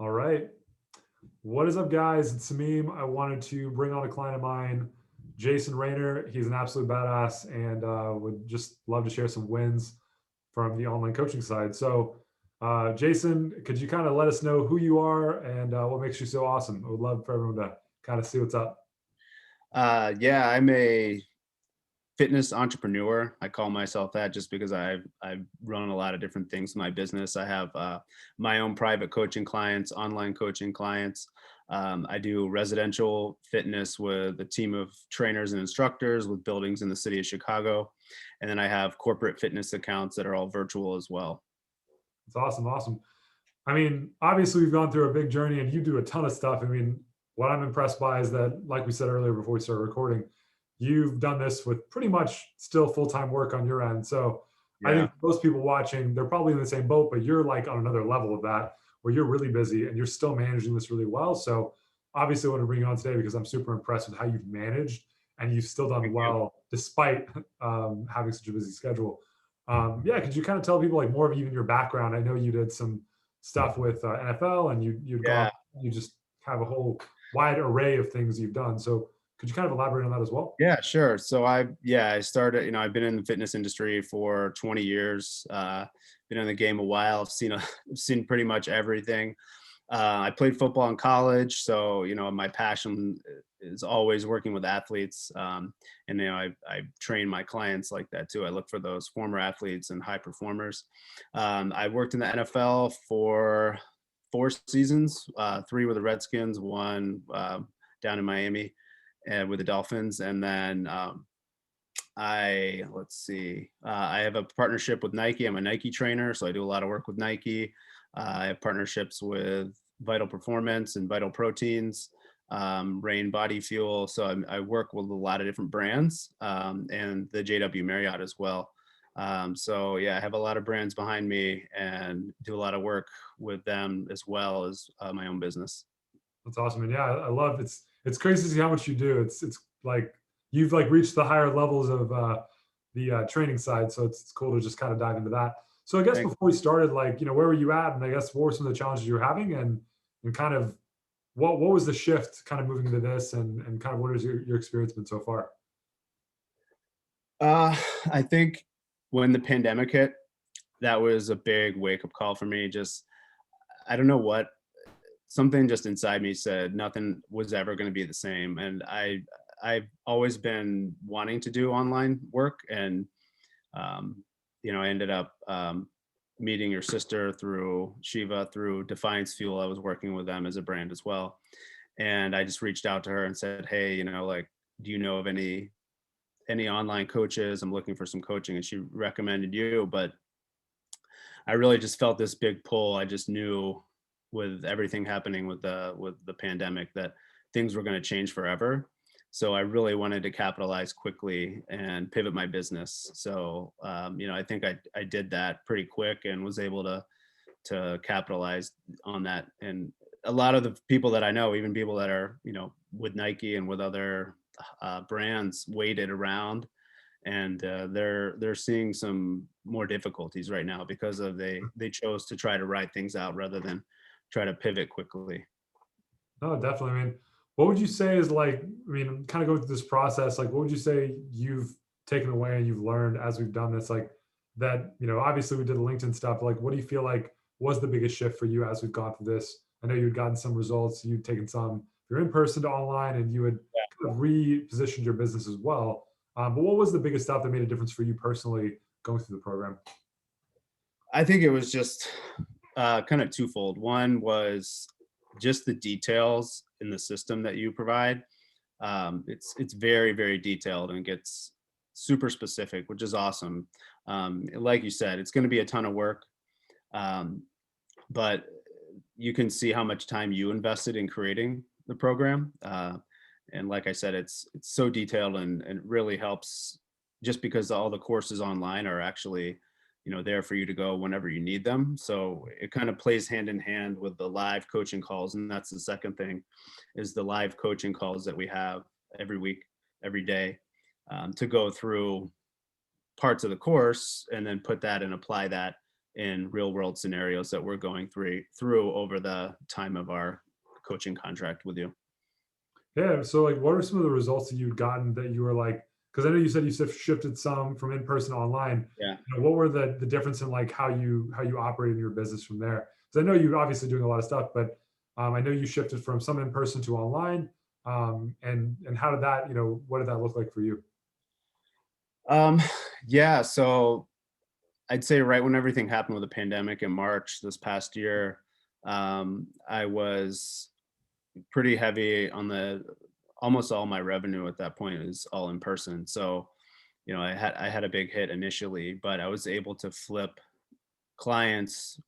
All right. What is up, guys? It's Sameem. I wanted to bring on a client of mine, Jason Rayner. He's an absolute badass and would just love to share some wins from the online coaching side. So, Jason, could you kind of let us know who you are and what makes you so awesome? I would love for everyone to kind of see what's up. Yeah, I'm a fitness entrepreneur. I call myself that just because I've run a lot of different things in my business. I have my own private coaching clients, online coaching clients. I do residential fitness with a team of trainers and instructors with buildings in the city of Chicago, and then I have corporate fitness accounts that are all virtual as well. It's awesome. Awesome. I mean, obviously, we've gone through a big journey and you do a ton of stuff. I mean, what I'm impressed by is that, like we said earlier before we started recording, you've done this with pretty much still full time work on your end. So I Yeah. think most people watching, they're probably in the same boat, but you're like on another level of that where you're really busy and you're still managing this really well. So obviously, I want to bring you on today because I'm super impressed with how you've managed and you've still done Thank you. well despite having such a busy schedule. Yeah, could you kind of tell people like more of even your background? I know you did some stuff with NFL, and you'd gone, Yeah. you just have a whole wide array of things you've done. So could you kind of elaborate on that as well? Yeah, sure. So I started, I've been in the fitness industry for 20 years. Been in the game a while, seen seen pretty much everything. I played football in college, so my passion is always working with athletes. And I train my clients like that too. I look for those former athletes and high performers. I worked in the NFL for 4 seasons, three with the Redskins, one down in Miami and with the Dolphins, and then let's see, I have a partnership with Nike. I'm a Nike trainer, so I do a lot of work with Nike. I have partnerships with Vital Performance and Vital Proteins, Rain Body Fuel. So I work with a lot of different brands, and the JW Marriott as well. So yeah, I have a lot of brands behind me and do a lot of work with them as well as my own business. That's awesome. And yeah, I love it's crazy to see how much you do. It's like you've like reached the higher levels of the training side. So it's cool to just kind of dive into that. So I guess Thank before we started, like, where were you at? And I guess what were some of the challenges you were having and kind of what was the shift kind of moving into this and kind of what has your experience been so far? Uh, I think when the pandemic hit, that was a big wake up call for me. Just, I don't know what, something just inside me said nothing was ever going to be the same. And I've always been wanting to do online work. And, I ended up meeting your sister through Shiva, through Defiance Fuel. I was working with them as a brand as well. And I just reached out to her and said, hey, like, do you know of any online coaches? I'm looking for some coaching. And she recommended you. But I really just felt this big pull. I just knew with everything happening with the pandemic that things were going to change forever. So I really wanted to capitalize quickly and pivot my business. So I think I did that pretty quick and was able to capitalize on that. And a lot of the people that I know, even people that are with Nike and with other brands, waited around, and they're seeing some more difficulties right now because of they chose to try to ride things out rather than try to pivot quickly. No, definitely. I mean, what would you say is like, I mean, kind of going through this process, like what would you say you've taken away and you've learned as we've done this? Like that, obviously we did the LinkedIn stuff. Like, what do you feel like was the biggest shift for you as we've gone through this? I know you'd gotten some results, you'd taken some, you're in person to online and you had kind of repositioned your business as well. But what was the biggest stuff that made a difference for you personally going through the program? I think it was just kind of twofold. One was just the details in the system that you provide. It's very very detailed and gets super specific, which is awesome. Like you said, it's going to be a ton of work, um, but you can see how much time you invested in creating the program. And like I said, it's so detailed and it really helps just because all the courses online are actually there for you to go whenever you need them. So it kind of plays hand in hand with the live coaching calls, and that's the second thing is the live coaching calls that we have every week, every day, to go through parts of the course and then put that and apply that in real world scenarios that we're going through over the time of our coaching contract with you. Yeah. So like, what are some of the results that you've gotten that you were like, because I know you said you shifted some from in person to online. Yeah. What were the difference in like how you operate in your business from there? Because I know you're obviously doing a lot of stuff, but I know you shifted from some in person to online. And how did that, what did that look like for you? Um, yeah. So I'd say right when everything happened with the pandemic in March this past year, I was pretty heavy on the almost all my revenue at that point is all in person. So, I had a big hit initially, but I was able to flip clients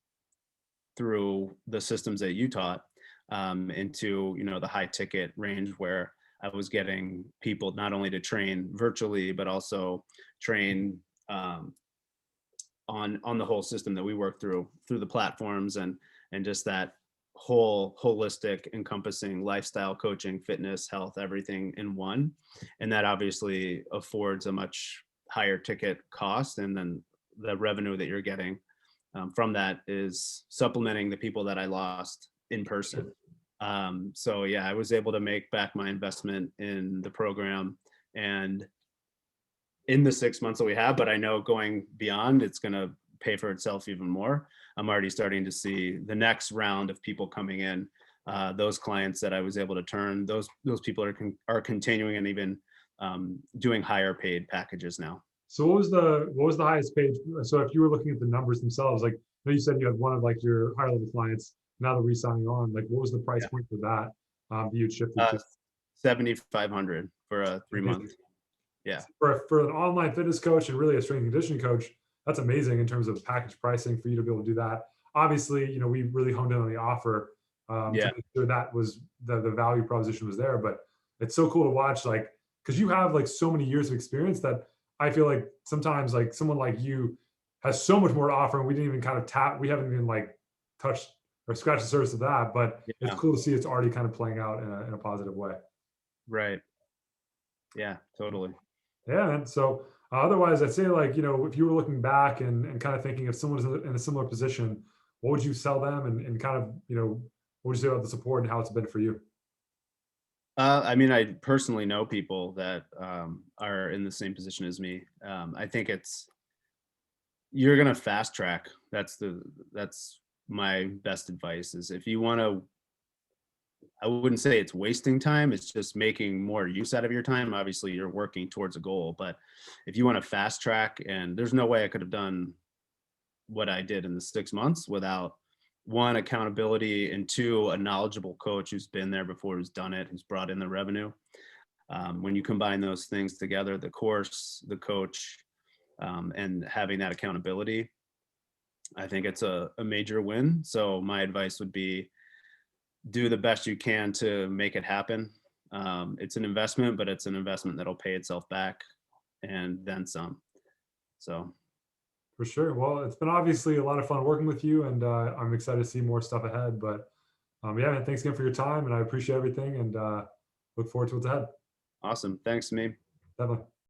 through the systems that you taught into the high ticket range where I was getting people not only to train virtually but also train um, on the whole system that we work through the platforms and just that whole holistic encompassing lifestyle coaching, fitness, health, everything in one. And that obviously affords a much higher ticket cost, and then the revenue that you're getting from that is supplementing the people that I lost in person. So yeah, I was able to make back my investment in the program and in the 6 months that we have, but I know going beyond, it's going to pay for itself even more. I'm already starting to see the next round of people coming in. Those clients that I was able to turn, those people are continuing and even doing higher paid packages now. So what was the highest page? So if you were looking at the numbers themselves, like I know you said you had one of like your higher level clients, now they're re-signing on, like what was the price Yeah, point for that that you'd shifted uh, to? 7,500 for a 3 month. Amazing. Yeah, For an online fitness coach and really a strength and conditioning coach, that's amazing in terms of package pricing for you to be able to do that. Obviously, we really honed in on the offer to yeah, make sure that was the value proposition was there. But it's so cool to watch, like, because you have like so many years of experience that I feel like sometimes like someone like you has so much more to offer, and we didn't even kind of we haven't even like touched or scratched the surface of that. But it's yeah, cool to see it's already kind of playing out in a positive way. right. Yeah, totally. Yeah, and so otherwise, I'd say like if you were looking back and kind of thinking if someone's in a similar position, what would you sell them and kind of what would you say about the support and how it's been for you? I mean, I personally know people that are in the same position as me. I think you're gonna fast track. That's my best advice. Is if you want to, I wouldn't say it's wasting time. It's just making more use out of your time. Obviously, you're working towards a goal, but if you want to fast track, and there's no way I could have done what I did in the 6 months without one, accountability, and two, a knowledgeable coach who's been there before, who's done it, who's brought in the revenue. When you combine those things together, the course, the coach, and having that accountability, I think it's a major win. So my advice would be do the best you can to make it happen. It's an investment, but it's an investment that'll pay itself back and then some. So For sure. Well, it's been obviously a lot of fun working with you, and I'm excited to see more stuff ahead. But yeah, man, thanks again for your time, and I appreciate everything, and look forward to what's ahead. awesome. Thanks, me. Definitely.